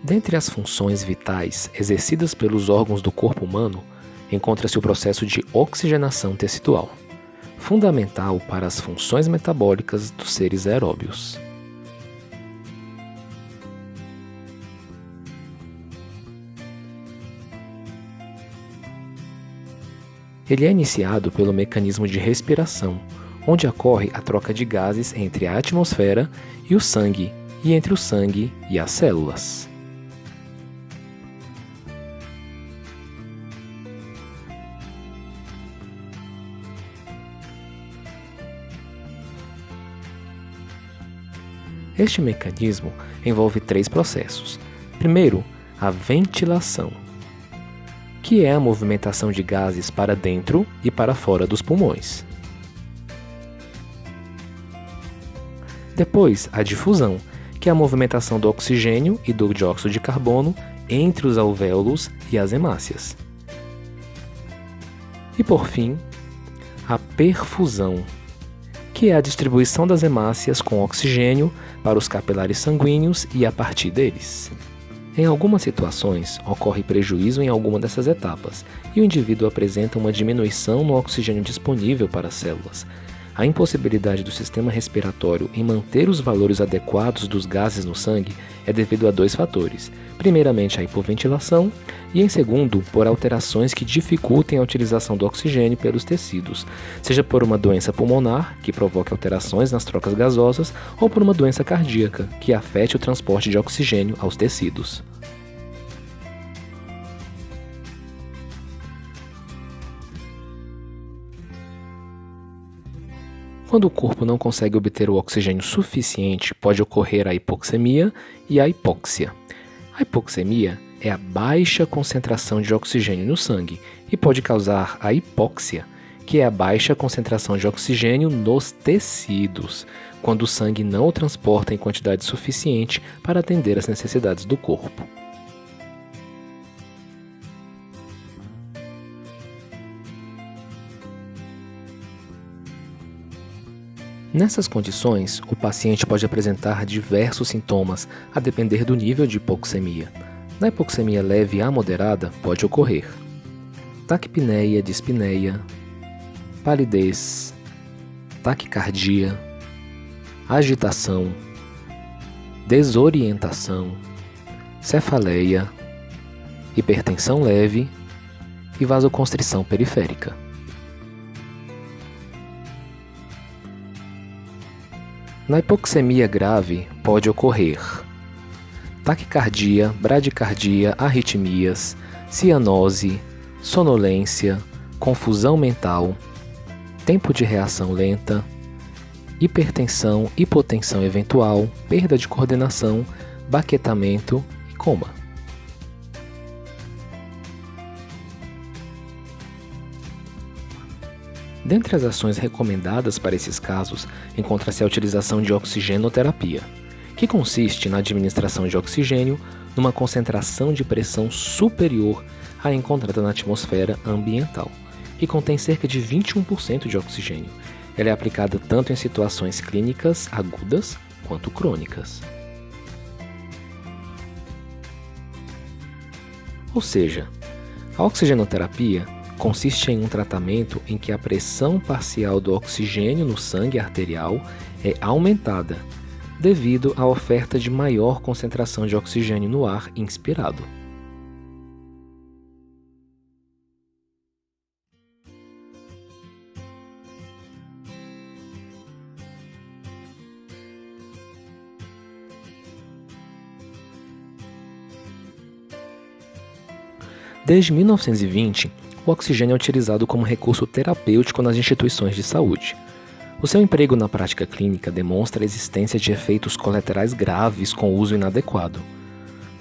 Dentre as funções vitais exercidas pelos órgãos do corpo humano, encontra-se o processo de oxigenação tecidual, fundamental para as funções metabólicas dos seres aeróbios. Ele é iniciado pelo mecanismo de respiração, onde ocorre a troca de gases entre a atmosfera e o sangue, e entre o sangue e as células. Este mecanismo envolve 3 processos. Primeiro, a ventilação, que é a movimentação de gases para dentro e para fora dos pulmões. Depois, a difusão, que é a movimentação do oxigênio e do dióxido de carbono entre os alvéolos e as hemácias. E por fim, a perfusão, que é a distribuição das hemácias com oxigênio para os capilares sanguíneos e a partir deles. Em algumas situações, ocorre prejuízo em alguma dessas etapas e o indivíduo apresenta uma diminuição no oxigênio disponível para as células. A impossibilidade do sistema respiratório em manter os valores adequados dos gases no sangue é devido a 2 fatores. Primeiramente, a hipoventilação e, em segundo, por alterações que dificultem a utilização do oxigênio pelos tecidos, seja por uma doença pulmonar, que provoque alterações nas trocas gasosas, ou por uma doença cardíaca, que afete o transporte de oxigênio aos tecidos. Quando o corpo não consegue obter o oxigênio suficiente, pode ocorrer a hipoxemia e a hipóxia. A hipoxemia é a baixa concentração de oxigênio no sangue e pode causar a hipóxia, que é a baixa concentração de oxigênio nos tecidos, quando o sangue não o transporta em quantidade suficiente para atender às necessidades do corpo. Nessas condições, o paciente pode apresentar diversos sintomas a depender do nível de hipoxemia. Na hipoxemia leve a moderada, pode ocorrer taquipneia, dispneia, palidez, taquicardia, agitação, desorientação, cefaleia, hipertensão leve e vasoconstrição periférica. Na hipoxemia grave, pode ocorrer taquicardia, bradicardia, arritmias, cianose, sonolência, confusão mental, tempo de reação lenta, hipertensão, hipotensão eventual, perda de coordenação, baquetamento e coma. Dentre as ações recomendadas para esses casos, encontra-se a utilização de oxigenoterapia, que consiste na administração de oxigênio numa concentração de pressão superior à encontrada na atmosfera ambiental, que contém cerca de 21% de oxigênio. Ela é aplicada tanto em situações clínicas agudas quanto crônicas. Ou seja, a oxigenoterapia consiste em um tratamento em que a pressão parcial do oxigênio no sangue arterial é aumentada devido à oferta de maior concentração de oxigênio no ar inspirado. Desde 1920, o oxigênio é utilizado como recurso terapêutico nas instituições de saúde. O seu emprego na prática clínica demonstra a existência de efeitos colaterais graves com o uso inadequado.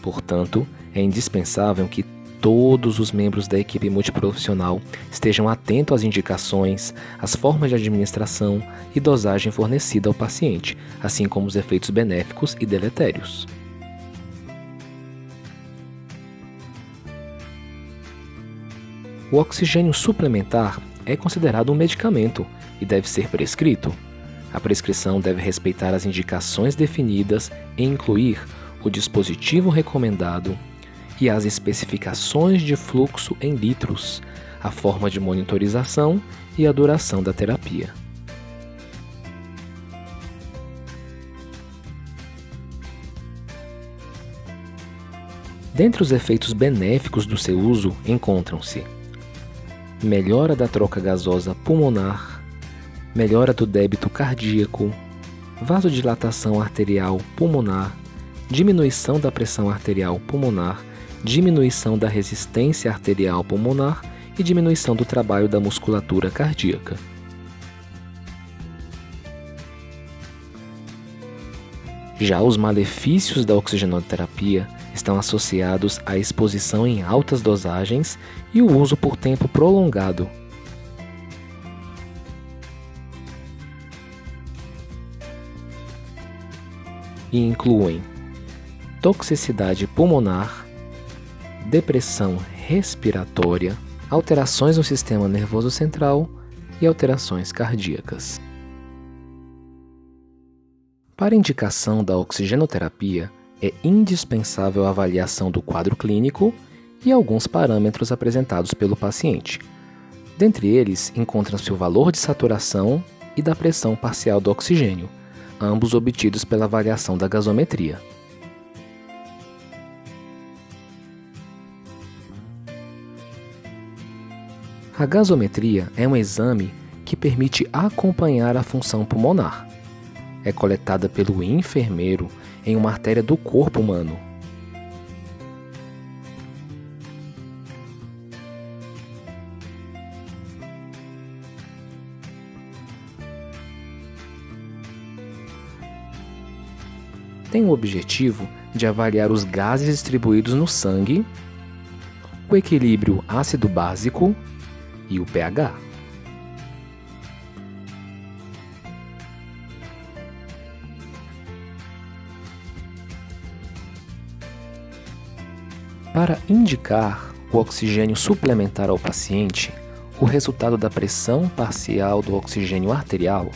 Portanto, é indispensável que todos os membros da equipe multiprofissional estejam atentos às indicações, às formas de administração e dosagem fornecida ao paciente, assim como os efeitos benéficos e deletérios. O oxigênio suplementar é considerado um medicamento e deve ser prescrito. A prescrição deve respeitar as indicações definidas e incluir o dispositivo recomendado e as especificações de fluxo em litros, a forma de monitorização e a duração da terapia. Dentre os efeitos benéficos do seu uso encontram-se melhora da troca gasosa pulmonar, melhora do débito cardíaco, vasodilatação arterial pulmonar, diminuição da pressão arterial pulmonar, diminuição da resistência arterial pulmonar e diminuição do trabalho da musculatura cardíaca. Já os malefícios da oxigenoterapia estão associados à exposição em altas dosagens e o uso por tempo prolongado. E incluem toxicidade pulmonar, depressão respiratória, alterações no sistema nervoso central e alterações cardíacas. Para indicação da oxigenoterapia, é indispensável a avaliação do quadro clínico e alguns parâmetros apresentados pelo paciente. Dentre eles, encontram-se o valor de saturação e da pressão parcial do oxigênio, ambos obtidos pela avaliação da gasometria. A gasometria é um exame que permite acompanhar a função pulmonar. É coletada pelo enfermeiro em uma artéria do corpo humano. Tem o objetivo de avaliar os gases distribuídos no sangue, o equilíbrio ácido-básico e o pH. Para indicar o oxigênio suplementar ao paciente, o resultado da pressão parcial do oxigênio arterial,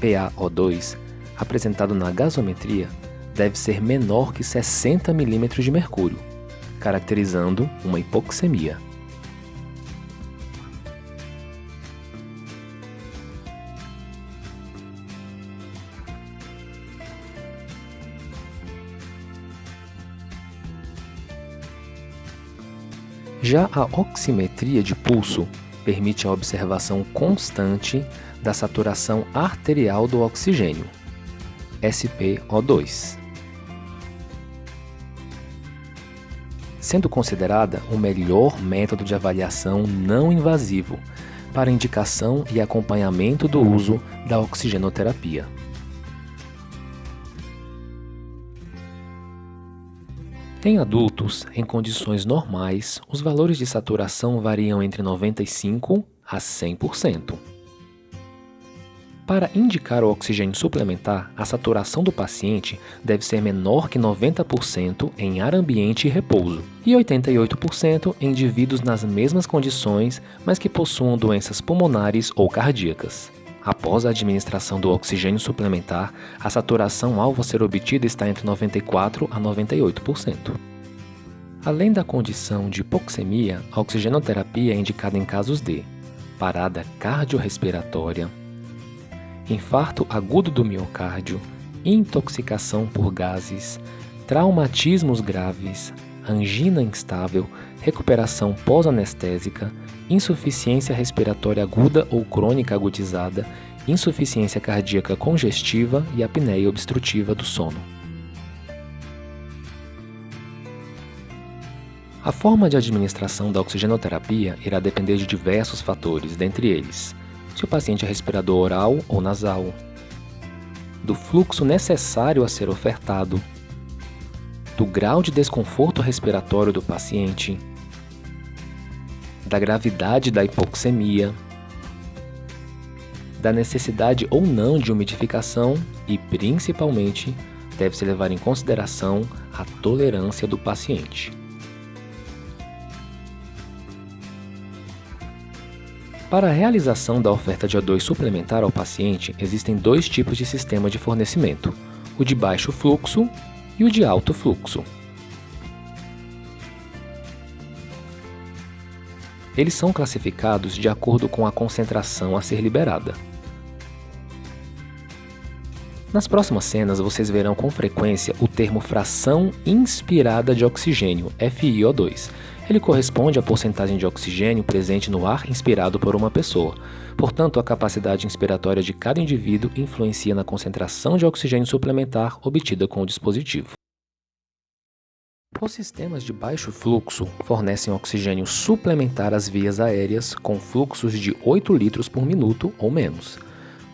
PaO2, apresentado na gasometria, deve ser menor que 60 mm de mercúrio, caracterizando uma hipoxemia. Já a oximetria de pulso permite a observação constante da saturação arterial do oxigênio, SpO2, sendo considerada o melhor método de avaliação não invasivo para indicação e acompanhamento do uso da oxigenoterapia. Em adultos, em condições normais, os valores de saturação variam entre 95% a 100%. Para indicar o oxigênio suplementar, a saturação do paciente deve ser menor que 90% em ar ambiente e repouso, e 88% em indivíduos nas mesmas condições, mas que possuam doenças pulmonares ou cardíacas. Após a administração do oxigênio suplementar, a saturação alvo a ser obtida está entre 94% a 98%. Além da condição de hipoxemia, a oxigenoterapia é indicada em casos de parada cardiorrespiratória, infarto agudo do miocárdio, intoxicação por gases, traumatismos graves, angina instável, recuperação pós-anestésica, insuficiência respiratória aguda ou crônica agudizada, insuficiência cardíaca congestiva e apneia obstrutiva do sono. A forma de administração da oxigenoterapia irá depender de diversos fatores, dentre eles, se o paciente é respirador oral ou nasal, do fluxo necessário a ser ofertado, do grau de desconforto respiratório do paciente, da gravidade da hipoxemia, da necessidade ou não de umidificação e, principalmente, deve-se levar em consideração a tolerância do paciente. Para a realização da oferta de O2 suplementar ao paciente, existem dois tipos de sistema de fornecimento, o de baixo fluxo e o de alto fluxo. Eles são classificados de acordo com a concentração a ser liberada. Nas próximas cenas, vocês verão com frequência o termo fração inspirada de oxigênio, FiO2. Ele corresponde à porcentagem de oxigênio presente no ar inspirado por uma pessoa. Portanto, a capacidade inspiratória de cada indivíduo influencia na concentração de oxigênio suplementar obtida com o dispositivo. Os sistemas de baixo fluxo fornecem oxigênio suplementar às vias aéreas com fluxos de 8 litros por minuto ou menos.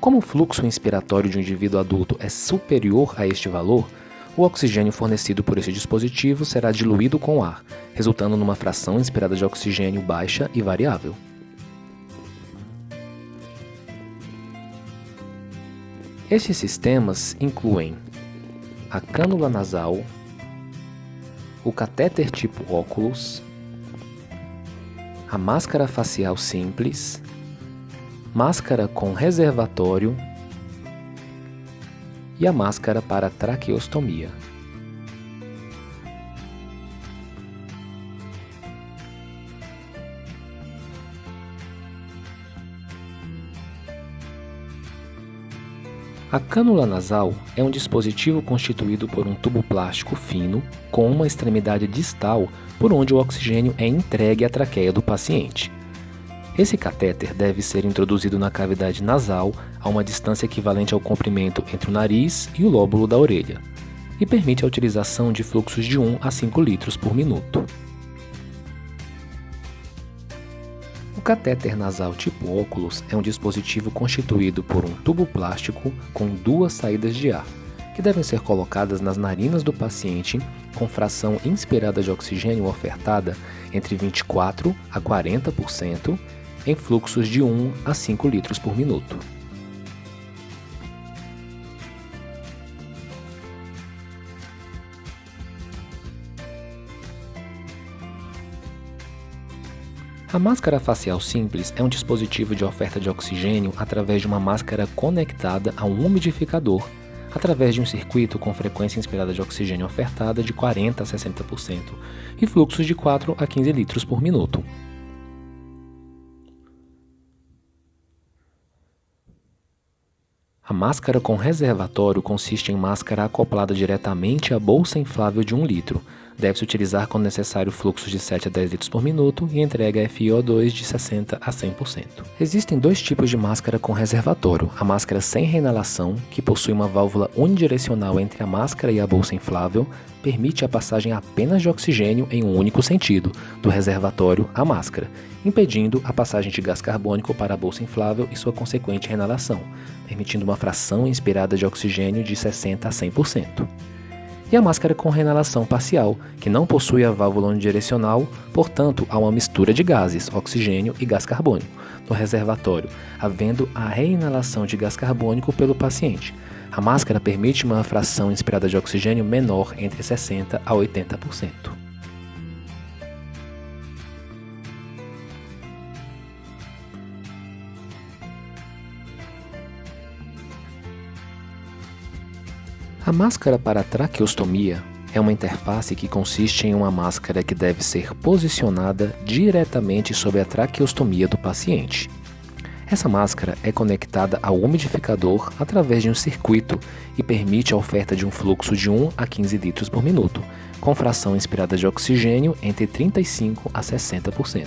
Como o fluxo inspiratório de um indivíduo adulto é superior a este valor, o oxigênio fornecido por esse dispositivo será diluído com o ar, resultando numa fração inspirada de oxigênio baixa e variável. Estes sistemas incluem a cânula nasal, o catéter tipo óculos, a máscara facial simples, máscara com reservatório e a máscara para traqueostomia. A cânula nasal é um dispositivo constituído por um tubo plástico fino com uma extremidade distal por onde o oxigênio é entregue à traqueia do paciente. Esse catéter deve ser introduzido na cavidade nasal a uma distância equivalente ao comprimento entre o nariz e o lóbulo da orelha, e permite a utilização de fluxos de 1 a 5 litros por minuto. O catéter nasal tipo óculos é um dispositivo constituído por um tubo plástico com 2 saídas de ar, que devem ser colocadas nas narinas do paciente com fração inspirada de oxigênio ofertada entre 24% a 40%, em fluxos de 1 a 5 litros por minuto. A máscara facial simples é um dispositivo de oferta de oxigênio através de uma máscara conectada a um umidificador, através de um circuito com frequência inspirada de oxigênio ofertada de 40% a 60% e fluxos de 4 a 15 litros por minuto. A máscara com reservatório consiste em máscara acoplada diretamente à bolsa inflável de 1 litro. Deve-se utilizar quando necessário fluxos de 7 a 10 litros por minuto e entrega FiO2 de 60% a 100%. Existem 2 tipos de máscara com reservatório. A máscara sem reinalação, que possui uma válvula unidirecional entre a máscara e a bolsa inflável, permite a passagem apenas de oxigênio em um único sentido, do reservatório à máscara, impedindo a passagem de gás carbônico para a bolsa inflável e sua consequente reinalação, permitindo uma fração inspirada de oxigênio de 60% a 100%. E a máscara com reinalação parcial, que não possui a válvula unidirecional, portanto há uma mistura de gases, oxigênio e gás carbônico, no reservatório, havendo a reinalação de gás carbônico pelo paciente. A máscara permite uma fração inspirada de oxigênio menor entre 60% a 80%. A máscara para traqueostomia é uma interface que consiste em uma máscara que deve ser posicionada diretamente sobre a traqueostomia do paciente. Essa máscara é conectada ao umidificador através de um circuito e permite a oferta de um fluxo de 1 a 15 litros por minuto, com fração inspirada de oxigênio entre 35% a 60%.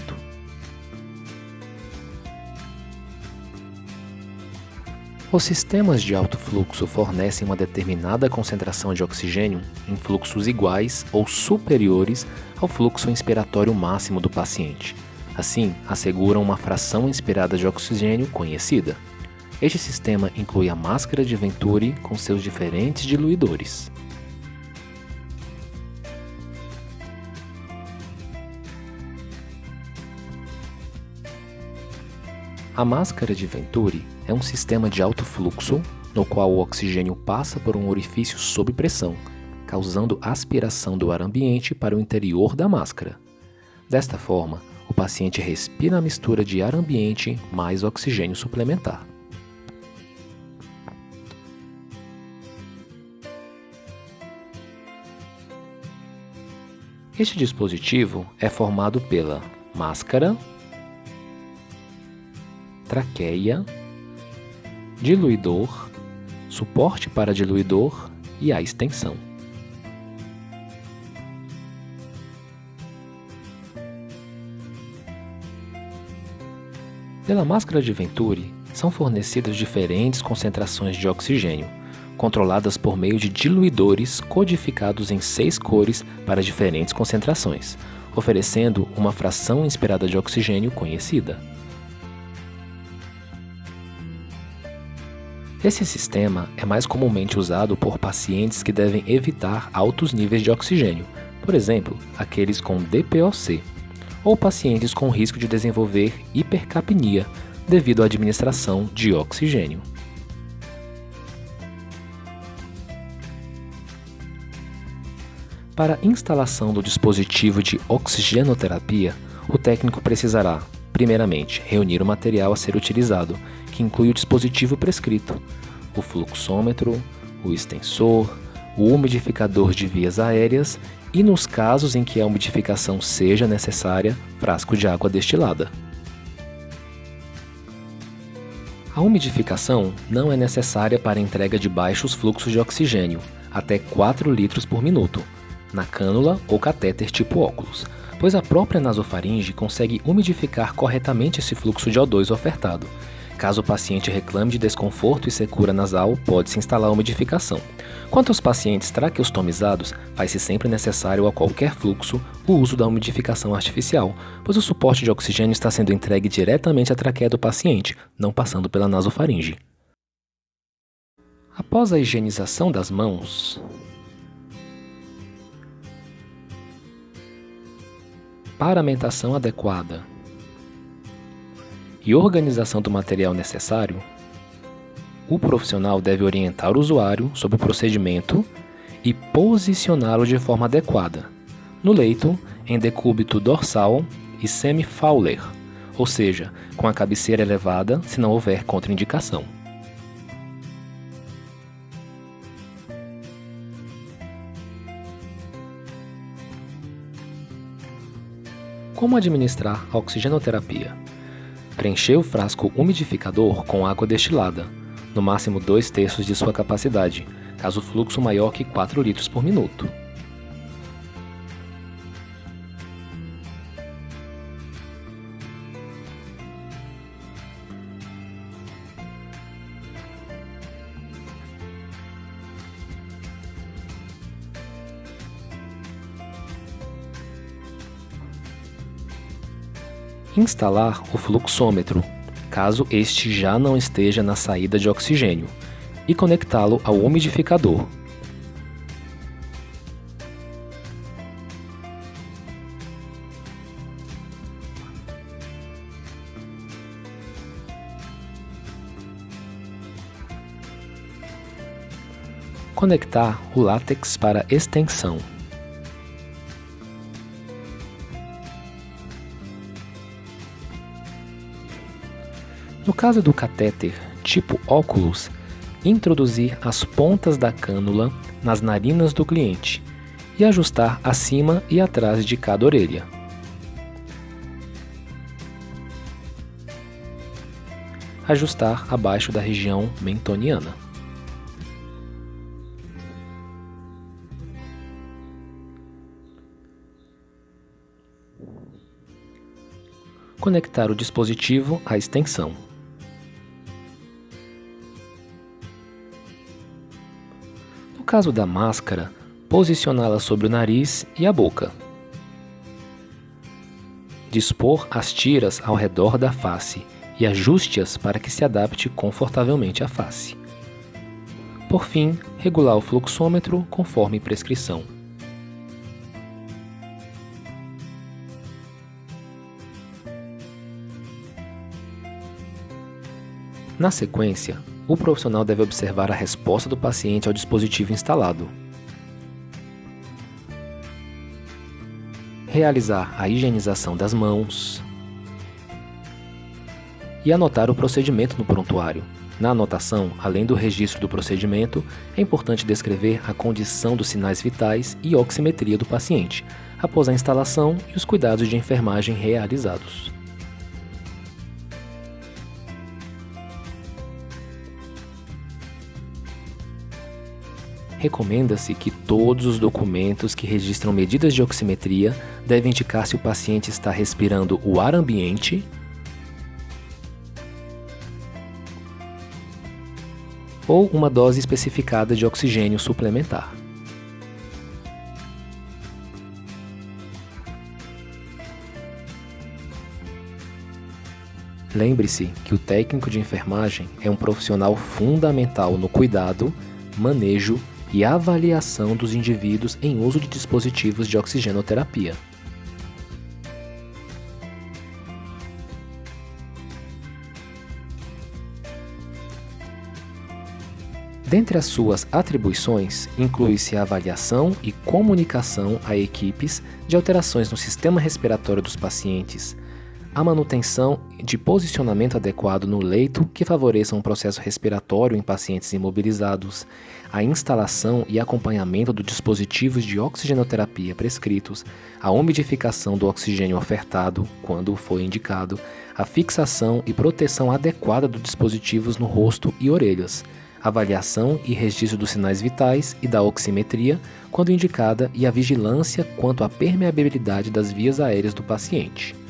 Os sistemas de alto fluxo fornecem uma determinada concentração de oxigênio em fluxos iguais ou superiores ao fluxo inspiratório máximo do paciente. Assim, asseguram uma fração inspirada de oxigênio conhecida. Este sistema inclui a máscara de Venturi com seus diferentes diluidores. A máscara de Venturi é um sistema de alto fluxo, no qual o oxigênio passa por um orifício sob pressão, causando aspiração do ar ambiente para o interior da máscara. Desta forma, o paciente respira a mistura de ar ambiente mais oxigênio suplementar. Este dispositivo é formado pela máscara, traqueia, diluidor, suporte para diluidor e a extensão. Pela máscara de Venturi, são fornecidas diferentes concentrações de oxigênio, controladas por meio de diluidores codificados em 6 cores para diferentes concentrações, oferecendo uma fração inspirada de oxigênio conhecida. Esse sistema é mais comumente usado por pacientes que devem evitar altos níveis de oxigênio, por exemplo, aqueles com DPOC, ou pacientes com risco de desenvolver hipercapnia devido à administração de oxigênio. Para a instalação do dispositivo de oxigenoterapia, o técnico precisará, primeiramente, reunir o material a ser utilizado, que inclui o dispositivo prescrito, o fluxômetro, o extensor, o umidificador de vias aéreas e, nos casos em que a umidificação seja necessária, frasco de água destilada. A umidificação não é necessária para a entrega de baixos fluxos de oxigênio, até 4 litros por minuto, na cânula ou catéter tipo óculos, pois a própria nasofaringe consegue umidificar corretamente esse fluxo de O2 ofertado. Caso o paciente reclame de desconforto e secura nasal, pode-se instalar a umidificação. Quanto aos pacientes traqueostomizados, faz-se sempre necessário a qualquer fluxo o uso da umidificação artificial, pois o suporte de oxigênio está sendo entregue diretamente à traqueia do paciente, não passando pela nasofaringe. Após a higienização das mãos, paramentação adequada e organização do material necessário, o profissional deve orientar o usuário sobre o procedimento e posicioná-lo de forma adequada, no leito, em decúbito dorsal e semi-Fowler, ou seja, com a cabeceira elevada se não houver contraindicação. Como administrar a oxigenoterapia? Preencher o frasco umidificador com água destilada, no máximo 2/3 de sua capacidade, caso o fluxo maior que 4 litros por minuto. Instalar o fluxômetro, caso este já não esteja na saída de oxigênio, e conectá-lo ao umidificador. Conectar o látex para extensão. No caso do catéter tipo óculos, introduzir as pontas da cânula nas narinas do cliente e ajustar acima e atrás de cada orelha. Ajustar abaixo da região mentoniana. Conectar o dispositivo à extensão. No caso da máscara, posicioná-la sobre o nariz e a boca. Dispor as tiras ao redor da face e ajuste-as para que se adapte confortavelmente à face. Por fim, regular o fluxômetro conforme prescrição. Na sequência, o profissional deve observar a resposta do paciente ao dispositivo instalado. Realizar a higienização das mãos e anotar o procedimento no prontuário. Na anotação, além do registro do procedimento, é importante descrever a condição dos sinais vitais e oximetria do paciente, após a instalação e os cuidados de enfermagem realizados. Recomenda-se que todos os documentos que registram medidas de oximetria devem indicar se o paciente está respirando o ar ambiente ou uma dose especificada de oxigênio suplementar. Lembre-se que o técnico de enfermagem é um profissional fundamental no cuidado, manejo e avaliação dos indivíduos em uso de dispositivos de oxigenoterapia. Dentre as suas atribuições, inclui-se a avaliação e comunicação a equipes de alterações no sistema respiratório dos pacientes, a manutenção de posicionamento adequado no leito que favoreça um processo respiratório em pacientes imobilizados, a instalação e acompanhamento dos dispositivos de oxigenoterapia prescritos, a umidificação do oxigênio ofertado, quando for indicado, a fixação e proteção adequada dos dispositivos no rosto e orelhas, avaliação e registro dos sinais vitais e da oximetria, quando indicada, e a vigilância quanto à permeabilidade das vias aéreas do paciente.